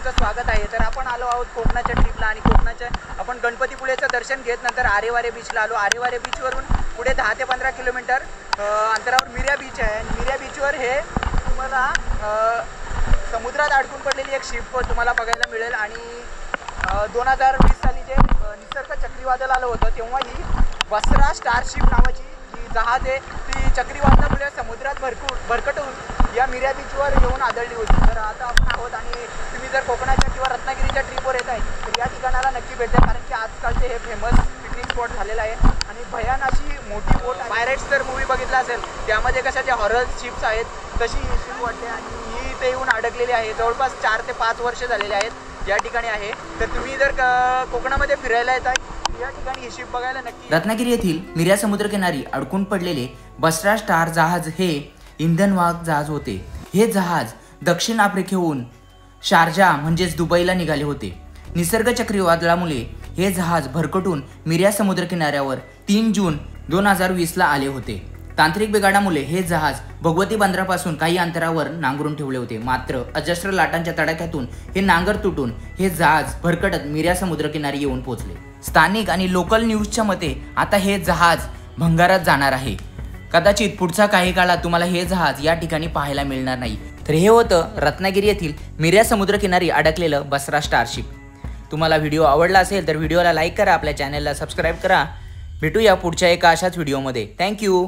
तुमचं स्वागत आहे। तर आपण आलो आहोत कोकणाच्या ट्रिपला आणि कोकणाच्या आपण गणपतीपुळेचं दर्शन घेत नंतर आरेवारे बीचला आलो। आरेवारे बीचवरून पुढे 10 ते 15 किलोमीटर अंतरावर मिऱ्या बीच आहे आणि मिऱ्या बीचवर हे तुम्हाला समुद्रात अडकून पडलेली एक शिप तुम्हाला बघायला मिळेल। आणि 2020 साली जे निसर्ग चक्रीवादळ आलं होतं तेव्हा ही बसरा स्टारशिप नावाची जी जहाज आहे ती चक्रीवादळामुळे समुद्रात भरकटून या मिऱ्या बीचवर येऊन आदळली होती। तर आता आपण आहोत आणि तुम्ही जर कोकणाच्या किंवा रत्नागिरीच्या ट्रिपवर येत आहे तर या ठिकाणाला नक्की भेट द्या, कारण की आजकालचे हे फेमस पिकनिक स्पॉट झालेलं आहे। आणि भयान अशी मोठी बोट पायरेट्स जर मूवी बघितला असेल त्यामध्ये कशा जे हॉरर शिप्स आहेत तशी ही शिप वाटते आणि ही इथे येऊन अडकलेली आहे। जवळपास 4 ते 5 वर्ष झालेले आहेत या ठिकाणी आहे। तर तुम्ही जर कोकणामध्ये फिरायला येत आहे या ठिकाणी ही शिप बघायला नक्की। रत्नागिरी येथील मिऱ्या समुद्रकिनारी अडकून पडलेले बसरा स्टार जहाज हे इंधनवाहक जहाज होते। हे जहाज दक्षिण आफ्रिकेहून शारजा म्हणजेच दुबईला निघाले होते। निसर्ग चक्रीवादळामुळे हे जहाज भरकटून मिऱ्या समुद्रकिनाऱ्यावर 3 जून 2020 ला आले होते। तांत्रिक बिघाडामुळे हे जहाज भगवती बंदरापासून काही अंतरावर नांगरून ठेवले होते, मात्र अजस्त्र लाटांच्या तडाख्यातून हे नांगर तुटून हे जहाज भरकटत मिऱ्या समुद्रकिनारी येऊन पोहोचले। स्थानिक आणि लोकल न्यूजच्या मते आता हे जहाज भंगारात जाणार आहे। कदाचित पुढच्या काही काळात तुम्हाला हे जहाज या ठिकाणी पाहायला मिळणार नाही। तर हे होतं रत्नागिरी येथील मिऱ्या समुद्रकिनारी अडकलेलं बसरा स्टारशिप। तुम्हाला व्हिडिओ आवडला असेल तर व्हिडिओला लाईक करा, आपल्या चॅनलला सबस्क्राईब करा। भेटूया पुढच्या एका अशाच व्हिडिओमध्ये। थँक्यू।